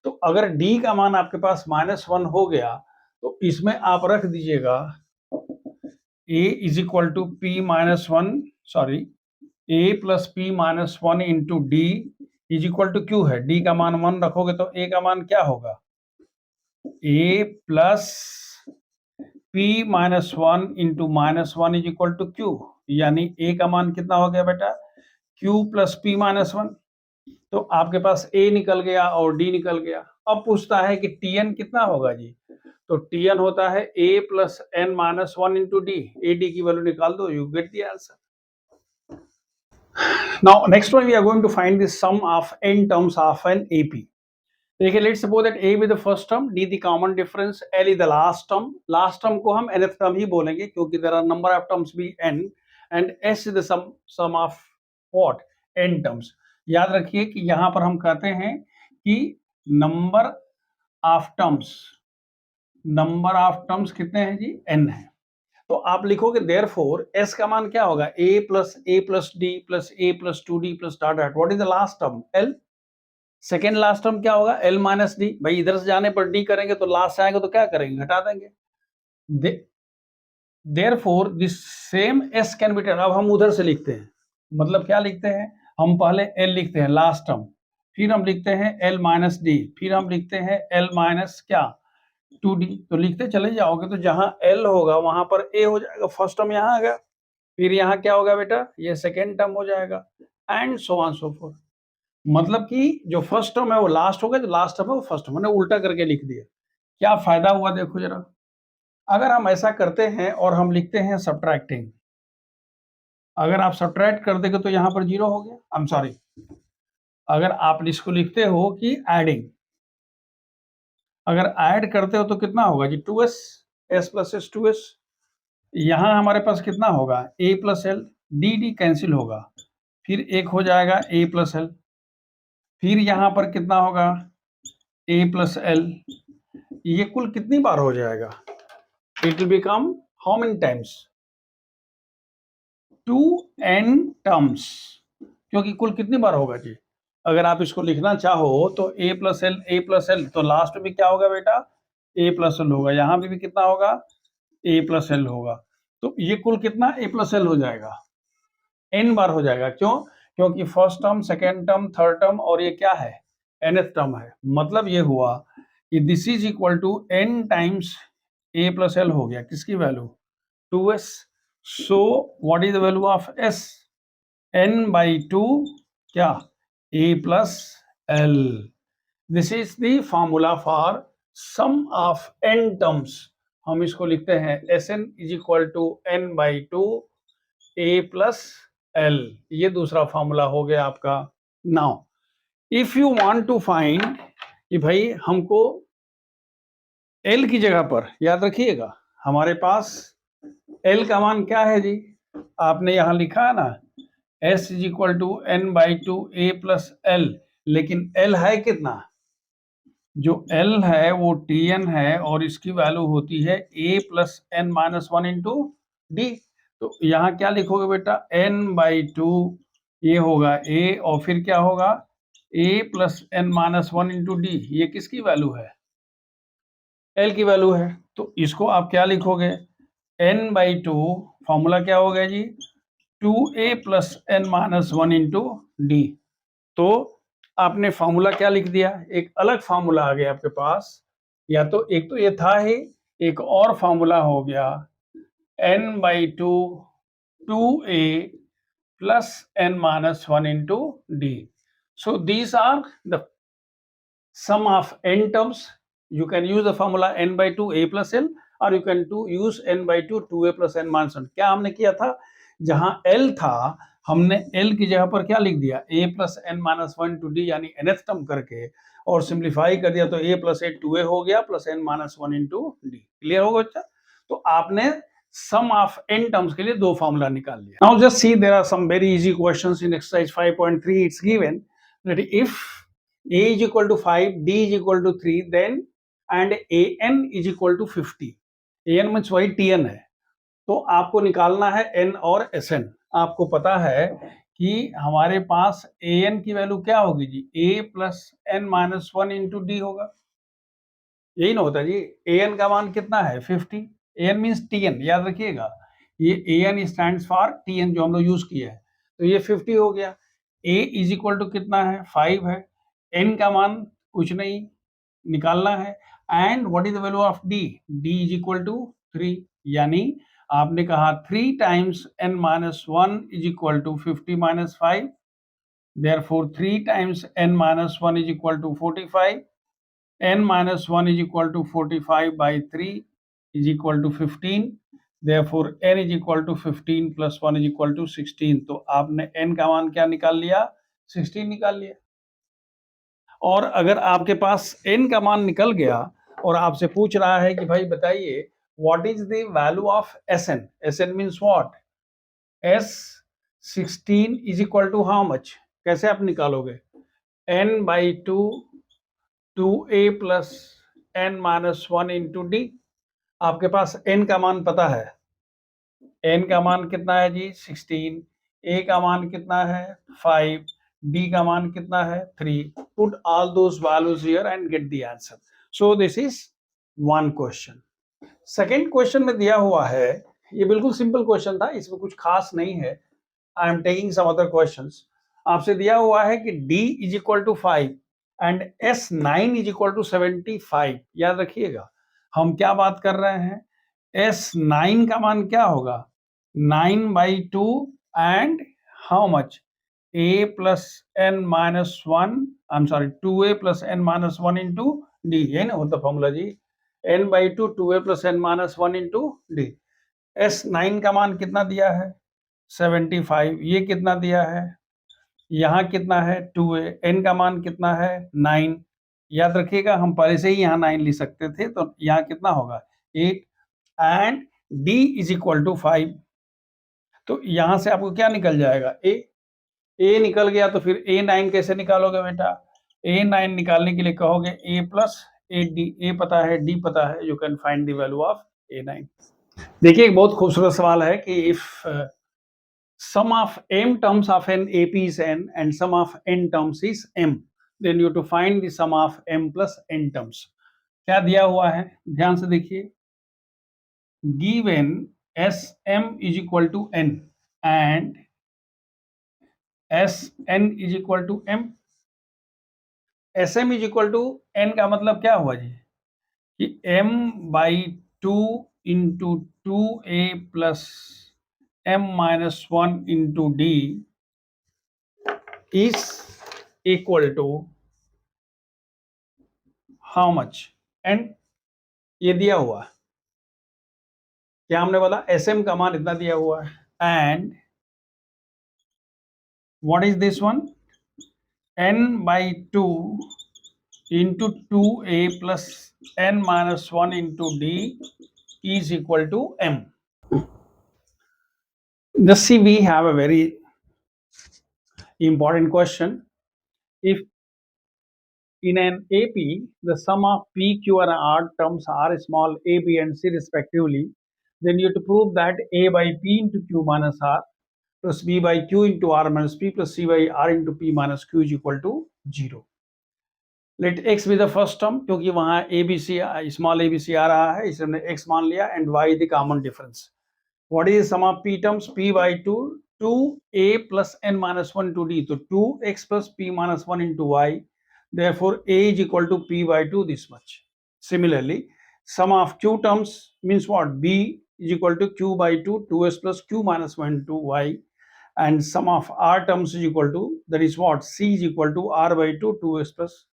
Speaker 2: तो अगर d का मान आपके पास माइनस वन हो गया तो इसमें आप रख दीजिएगा a is equal to p minus one, sorry a plus p minus one into d is equal to q है। d का मान वन रखोगे तो a का मान क्या होगा, a plus p minus one into minus one is equal to q, यानी a का मान कितना हो गया बेटा, q plus p minus one. तो आपके पास a निकल गया और d निकल गया। अब पूछता है कि tn कितना होगा जी, तो tn होता है a plus n minus one into d. A d की वैल्यू निकाल दो, you get the answer. Now next one we are going to find the sum of n terms of an AP। देखिए, let's suppose that a with the first term, d the common difference, l is the last term. Last term को हम nth term ही बोलेंगे क्योंकि there are number of terms भी n, and s is the sum of what, n terms. याद रखिए कि यहां पर हम कहते हैं कि नंबर ऑफ टर्म्स कितने हैं जी, n है। तो आप लिखोगे देयरफॉर s का मान क्या होगा, a plus d plus a plus 2d plus dot dot. What is the last term, l। Second last term क्या होगा, l माइनस डी। भाई इधर से जाने पर d करेंगे तो लास्ट आएगा तो क्या करेंगे, घटा देंगे। Therefore this same s can be taken. अब हम उधर से लिखते हैं, मतलब क्या लिखते हैं, हम पहले l लिखते हैं लास्ट टर्म, फिर हम लिखते हैं l माइनस डी, फिर हम लिखते हैं l माइनस क्या, 2d। तो लिखते चले जाओगे तो जहां l होगा वहां पर a हो जाएगा, फर्स्ट टर्म यहाँ आ गया, फिर यहाँ क्या होगा बेटा, ये सेकेंड टर्म हो जाएगा, and so on so fourth. मतलब कि जो फर्स्ट टर्म है वो लास्ट होगा, जो लास्ट टर्म है वो फर्स्ट टर्म, मैंने उल्टा करके लिख दिया। क्या फायदा हुआ देखो जरा, अगर हम ऐसा करते हैं और हम लिखते हैं सब्ट्रैक्टिंग, अगर आप सब्ट्रैक्ट कर देंगे तो यहाँ पर जीरो हो गया, आई एम सॉरी, अगर आप इसको लिखते हो कि एडिंग, अगर ऐड करते हो तो कितना होगा जी, 2s, s plus S 2s। यहाँ हमारे पास कितना होगा, a plus L, D d cancel होगा, फिर एक हो जाएगा a प्लस एल, फिर यहाँ पर कितना होगा, a प्लस एल। ये कुल कितनी बार हो जाएगा, it will become how many times, 2n terms, क्योंकि कुल कितनी बार होगा जी। अगर आप इसको लिखना चाहो तो a प्लस एल, तो लास्ट में क्या होगा बेटा, a प्लस एल होगा, यहाँ भी कितना होगा, a प्लस एल होगा। तो ये कुल कितना a प्लस एल हो जाएगा, n बार हो जाएगा। क्यों, क्योंकि first term, second term, third term और ये क्या है, nth टर्म है। मतलब ये हुआ कि this is equal to n times a plus l हो गया, किसकी value, 2s। So what is the value of s, n by 2 क्या, a plus l. This is the formula for sum of n terms. हम इसको लिखते हैं Sn is equal to n by 2 a plus l. ये दूसरा formula हो गया आपका। Now if you want to find कि भाई हमको l की जगह पर, याद रखिएगा हमारे पास l का मान क्या है जी, आपने यहां लिखा है ना, s is equal to n by 2 a plus L, लेकिन l है कितना, जो l है वो tn है और इसकी वैल्यू होती है a plus n minus one into d. तो यहाँ क्या लिखोगे बेटा, n बाई 2, ये होगा a और फिर क्या होगा, a plus n minus one into d. ये किसकी वैल्यू है, l की वैल्यू है। तो इसको आप क्या लिखोगे, n बाई 2, फॉर्मूला क्या हो गया जी, 2a plus n minus one into d. तो आपने फॉर्मूला क्या लिख दिया, एक अलग फॉर्मूला आ गया आपके पास, या तो एक तो ये था ही, एक और फॉर्मूला हो गया n by 2 2a plus n minus one into d. So these are the sum of n terms, you can use the formula n by 2 a plus n, or you can use n by 2 2a plus n minus 1. क्या हमने किया था, जहां l था हमने l की जगह पर क्या लिख दिया, a plus n minus 1 to d, यानी nth टर्म करके और सिंप्लीफाई कर दिया, तो a plus a 2a हो गया plus n minus 1 into d. Clear होगा बच्चा? तो आपने सम ऑफ n टर्म्स के लिए दो फॉर्मूला निकाल लिया. Now just see, there are some very easy questions in exercise 5.3. It's given that if a is equal to 5, d is equal to 3, then and an is equal to 50. an means वही tn है, तो आपको निकालना है n और sn. आपको पता है कि हमारे पास an की वैल्यू क्या होगी जी, a plus n minus 1 into D होगा, यही ना होता है जी. an का मान कितना है, 50. an मीन्स tn, याद रखिएगा, ये an स्टैंड्स फॉर tn जो हम लोग यूज किया है, तो ये 50 हो गया. a इज इक्वल टू कितना है, 5 है. n का मान कुछ नहीं, निकालना है. And what is the value of d, d is equal to 3, यानी आपने कहा 3 times n minus 1 is equal to 50 minus 5, therefore 3 times n minus 1 is equal to 45, n minus 1 is equal to 45 by 3 is equal to 15, therefore n is equal to 15 plus 1 is equal to 16. तो आपने n का मान क्या निकाल लिया, 16 निकाल लिया. और अगर आपके पास n का मान निकल गया और आपसे पूछ रहा है कि भाई बताइए what is the value of Sn, Sn means what, S16 is equal to how much, कैसे आप निकालोगे, n by 2 2a plus n minus 1 into D. आपके पास n का मान पता है, n का मान कितना है जी, 16, a का मान कितना है 5, d का मान कितना है 3. Put all those values here and gate the answer. So this is one question. Second question में दिया हुआ है, ये बिल्कुल सिंपल क्वेश्चन था, इसमें कुछ खास नहीं है. I am taking some other questions. आपसे दिया हुआ है कि d is equal to 5 and S9 is equal to 75. याद रखिएगा हम क्या बात कर रहे हैं, S9 का मान क्या होगा, 9 by 2 and how much, a plus n minus 1, I am sorry 2a plus n minus 1 into d. ये ना होता फॉर्मूला जी, n by 2 2a plus n minus 1 into d. S9 का मान कितना दिया है 75, ये कितना दिया है, यहाँ कितना है 2a, n का मान कितना है 9. याद रखिएगा हम पहले से ही यहाँ 9 लिख सकते थे, तो यहाँ कितना होगा 8 and d is equal to 5. तो यहाँ से आपको क्या निकल जाएगा, a निकल गया, तो फिर a9 कैसे निकालोगे बेटा, a9 निकालने के लिए कहोगे a प्लस 8d. a पता है, d पता है, you can find the value of a9. देखिए एक बहुत खूबसूरत सवाल है कि if sum of m terms of an AP is n and sum of n terms is m, then you have to find the sum of m plus n terms. क्या दिया हुआ है, ध्यान से देखिए, given Sm is equal to n and Sn is equal to m. Sm is equal to n का मतलब क्या हुआ जी, कि m by 2 into 2a plus m minus 1 into d is equal to how much, n. ये दिया हुआ, क्या हमने बोला, Sm का मान इतना दिया हुआ है, and what is this one, n by 2 into 2a plus n minus 1 into d is equal to m. Just see, we have a very important question. If in an AP the sum of p, q and r terms are small a, b and c respectively, then you have to prove that a by p into q minus r plus b by q into r minus p plus c by r into p minus q is equal to 0. Let x be the first term, क्योंकि वहां abc small abc आ रहा है, इसलिए हमने x मान लिया, and y the common difference. What is the sum of p terms, p by 2 2a plus n minus 1 to d, तो 2x plus p minus 1 into y, therefore a is equal to p by 2, this much. Similarly, sum of q terms means what, b is equal to q by 2 2s plus q minus 1 to y, and sum of r terms is equal to, that is what, c is equal to r by 2 2s plus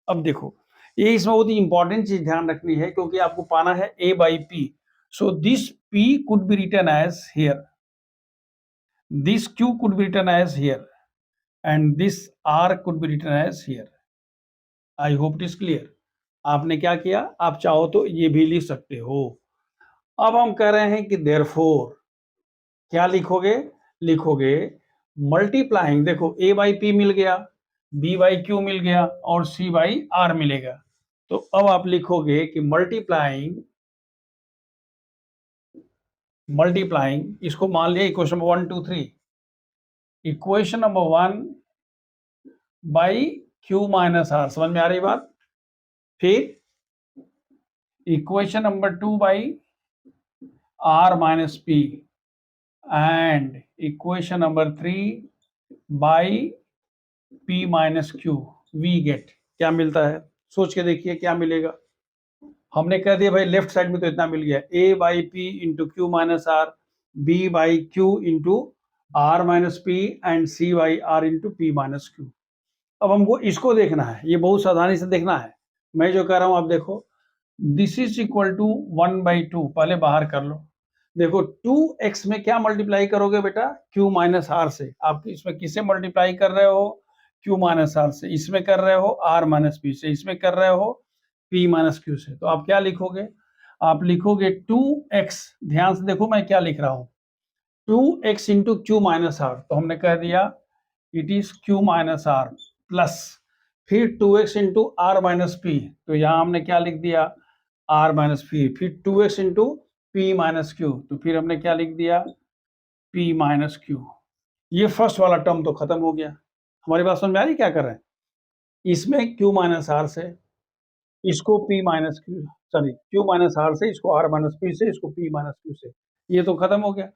Speaker 2: अब देखो, ये इसमें बहुत ही important चीज ध्यान रखनी है, क्योंकि आपको पाना है a by p. So this p could be written as here, this q could be written as here, and this r could be written as here. I hope it is clear. आपने क्या किया, आप चाहो तो ये भी लिख सकते हो. अब हम कह रहे हैं कि therefore क्या लिखोगे, लिखोगे मल्टीप्लाइंग, देखो a by p मिल गया, b by q मिल गया और c by r मिलेगा. तो अब आप लिखोगे कि मल्टीप्लाइंग इसको मान लिया equation number 1 2 3, equation number 1 by q minus r. समझ में आ रही बात? फिर equation number 2 by r minus p and equation number 3 by p minus q. We get क्या मिलता है, सोच के देखिए क्या मिलेगा. हमने कह दिया भाई लेफ्ट साइड में तो इतना मिल गया, a by p into q minus r, b by q into r minus p and c by r into p minus q. अब हमको इसको देखना है, ये बहुत सावधानी से देखना है. मैं जो कह रहा हूं आप देखो, दिस इज इक्वल टू 1/2. पहले बाहर कर लो. देखो 2x में क्या मल्टीप्लाई करोगे बेटा, q माइनस आर से. आप इसमें किसे मल्टीप्लाई कर रहे हो, q माइनस आर से. इसमें कर रहे हो r माइनस पी से. इसमें कर रहे हो p माइनस क्यू से. तो आप क्या लिखोगे, आप लिखोगे 2x. ध्यान से देखो मैं क्या लिख रहा हूं, 2x into q minus are. तो हमने कह दिया it is q minus r plus फिर 2x into r minus P. तो यहां हमने क्या लिख दिया, r माइनस पी. फिर 2x into p minus Q. तो फिर हमने क्या लिख दिया, p माइनस क्यू. ये फर्स्ट वाला टर्म तो खत्म हो गया. हमारी बात समझ में आ रही क्या कर रहे हैं, इसमें q माइनस आर से, इसको p minus q, sorry q minus r से, इसको r माइनस पी से, इसको p माइनस क्यू से. ये तो खत्म हो गया.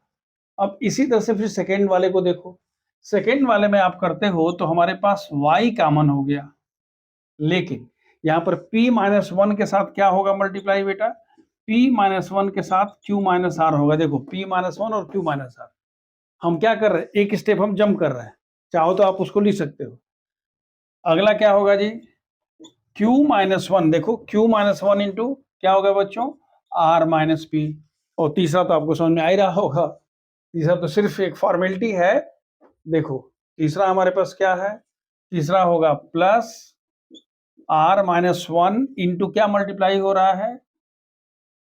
Speaker 2: अब इसी तरह से फिर सेकेंड वाले को देखो. सेकेंड वाले में आप करते हो तो हमारे पास y कॉमन हो गया, लेकिन यहाँ पर p माइनस 1 के साथ क्या होगा मल्टीप्लाई बेटा, p माइनस 1 के साथ q माइनस आर होगा. देखो p माइनस 1 और q माइनस आर. हम क्या कर रहे हैं, एक स्टेप हम जंप कर रहे हैं. चाहो तो आप उसको लिख सकते हो. अगला क्या होगा जी, q माइनस 1. देखो q माइनस 1 इंटू क्या होगा बच्चों, r माइनस पी. और तीसरा तो आपको समझ में आ ही रहा होगा, तीसरा तो सिर्फ एक फॉर्मेलिटी है. देखो तीसरा हमारे पास क्या है, तीसरा होगा प्लस r माइनस 1 इंटू क्या मल्टीप्लाई हो रहा है,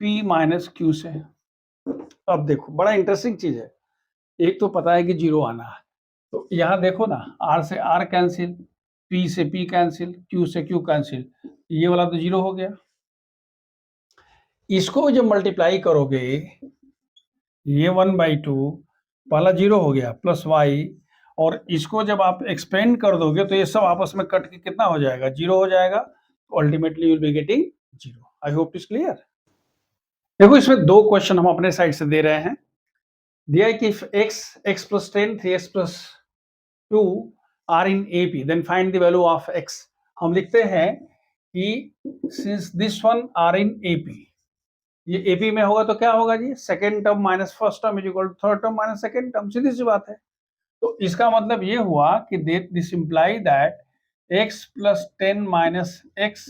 Speaker 2: p माइनस क्यू से. अब देखो बड़ा इंटरेस्टिंग चीज है, एक तो पता है कि जीरो आना है. तो यहाँ देखो ना, r से r कैंसिल, p से p कैंसिल, q से q कैंसिल. ये वाला तो जीरो हो गया. इसको जब मल्टीप्लाई करोगे, ये 1/2 पहला जीरो हो गया प्लस y, और इसको जब आप एक्सपेंड कर दोगे तो ये सब आपस में कट के कितना हो जाएगा, जीरो हो जाएगा. तो ultimately you will be getting zero. I hope it's clear. देखो इसमें दो क्वेश्चन हम अपने साइड से दे रहे हैं. दिया है कि x plus 10 3x plus 2 are in AP, then find the value of x. हम लिखते हैं कि since this one are in AP, ये AP में होगा तो क्या होगा जी, second term minus first term is equal to third term minus second term. सीधी सी बात है. तो इसका मतलब ये हुआ कि this imply that x plus 10 minus x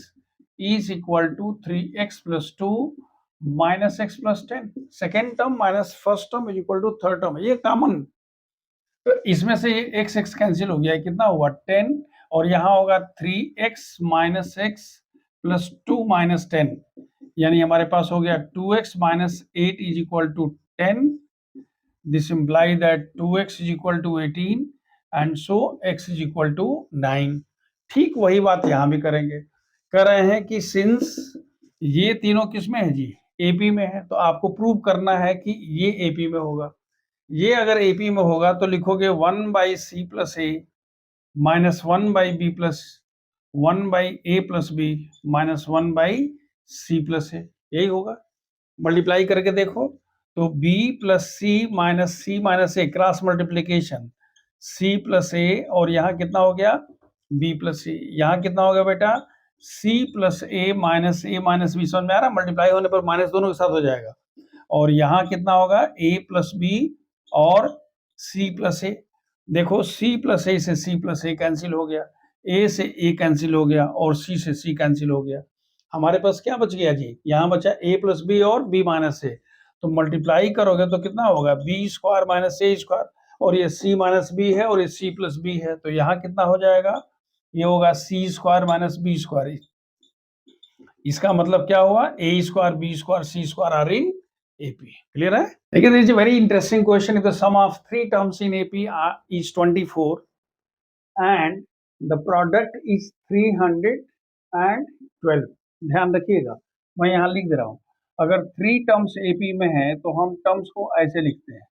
Speaker 2: is equal to 3x plus 2 minus x plus 10. Second term minus first term is equal to third term. ये कॉमन. तो इसमें से ये x कैंसिल हो गया, कितना हुआ 10, और यहाँ होगा 3x minus x plus 2 minus 10, यानी हमारे पास हो गया 2x minus 8 is equal to 10. This imply that 2x is equal to 18 and so x is equal to 9. ठीक वही बात यहाँ भी करेंगे. कर रहे हैं कि सिंस ये तीनों किस में है जी, एपी में है, तो आपको प्रूव करना है कि ये एपी में होगा. ये अगर एपी में होगा तो लिखोगे 1/c plus a minus 1/b plus 1/a plus b minus 1/c plus a. यही होगा. मल्टीप्लाई करके देखो तो b plus c minus a, cross multiplication c plus a, और यहाँ कितना हो गया b प्लस सी. यहाँ कितना हो गया बेटा, c plus a minus B. समझ में आ रहा है, मल्टीप्लाई होने पर माइनस दोनों के साथ हो जाएगा. और यहाँ कितना होगा a प्लस बी और c प्लस ए. देखो c प्लस ए से c प्लस ए कैंसिल हो गया, ए से ए कैंसिल हो गया और सी से सी कैंसिल हो गया। हमारे पास क्या बच गया जी, यहाँ बचा ए प्लस बी और बी माइनस ए। तो मल्टीप्लाई करोगे तो कितना होगा, बी स्क्वायर माइनस ए स्क्वायर, और ये सी माइनस बी है और ये सी प्लस बी है, तो यहाँ कितना हो जाएगा, ये होगा c square minus b square. इसका मतलब क्या हुआ, a square b square c square are in AP. Clear है? लेकिन is a very interesting question. The sum of three terms in AP is 24 and the product is 312। ध्यान रखिएगा, मैं यहाँ लिख दे रहा हूँ, अगर थ्री टर्म्स एपी में है तो हम टर्म्स को ऐसे लिखते हैं,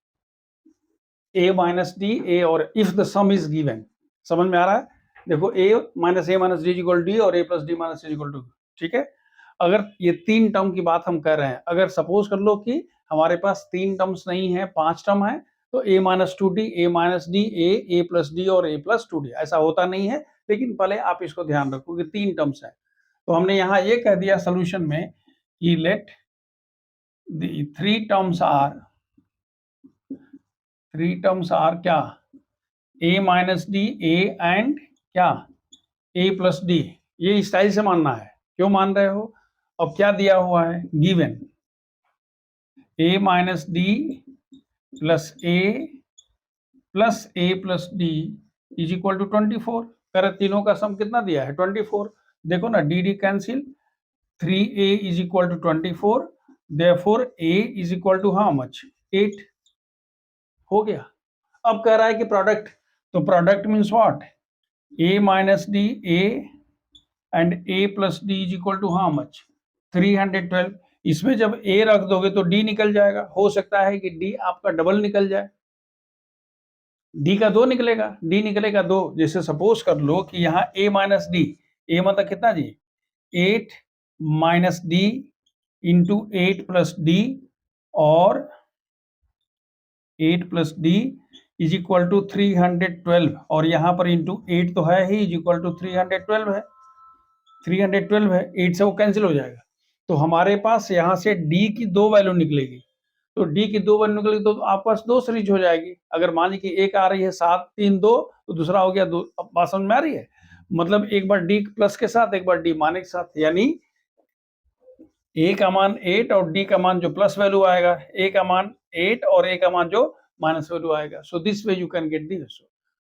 Speaker 2: ए माइनस डी ए, और if the sum is given. समझ में आ रहा है? देखो a minus d equal d और a plus d minus d equal to, ठीक है। अगर ये तीन टर्म की बात हम कर रहे हैं, अगर सपोज कर लो कि हमारे पास तीन टर्म्स नहीं है, पांच टर्म है, तो ए माइनस टू डी, ए माइनस डी, ए प्लस डी और ए प्लस टू डी। ऐसा होता नहीं है, लेकिन पहले आप इसको ध्यान रखो कि तीन टर्म्स है। तो हमने यहाँ ये कह दिया सोल्यूशन में कि let the three terms are क्या, a minus d, a and क्या, ए प्लस डी। ये स्टाइल से मानना है। क्यों मान रहे हो? अब क्या दिया हुआ है, given a minus d plus a plus d is equal to 24। कर तीनों का सम कितना दिया है, 24। देखो ना, d d cancel, 3a is equal to 24, therefore a is equal to how much, 8। हो गया। अब कह रहा है कि प्रोडक्ट, तो product means what, a minus d a and a plus d is equal to how much, 312। इसमें जब a रख दोगे तो d निकल जाएगा। हो सकता है कि d आपका डबल निकल जाए, d का 2 निकलेगा, d निकलेगा 2। जैसे सपोज कर लो कि यहाँ a माइनस डी, a मतलब कितना जी, 8 minus d into 8 plus d, और 8 plus d is equal to 312, और यहाँ पर इंटू 8 तो है ही, इज इक्वल टू 312 है, 312 है, 8 से वो कैंसिल हो जाएगा। तो हमारे पास यहाँ से d की दो वैल्यू निकलेगी। तो d की दो वैल्यू निकलेगी तो आपके पास दो सीरीज हो जाएगी। अगर मान लीजिए कि एक आ रही है 7 3 2, तो दूसरा हो गया 2। अब बात समझ में आ रही है? मतलब एक बार d प्लस के साथ, एक बार d माइनस के साथ, यानी a का मान 8 और d का मान जो प्लस वैल्यू आएगा, a का मान 8 और a का मान जो माइनस वैल्यू आएगा। So this way you can get the ratio.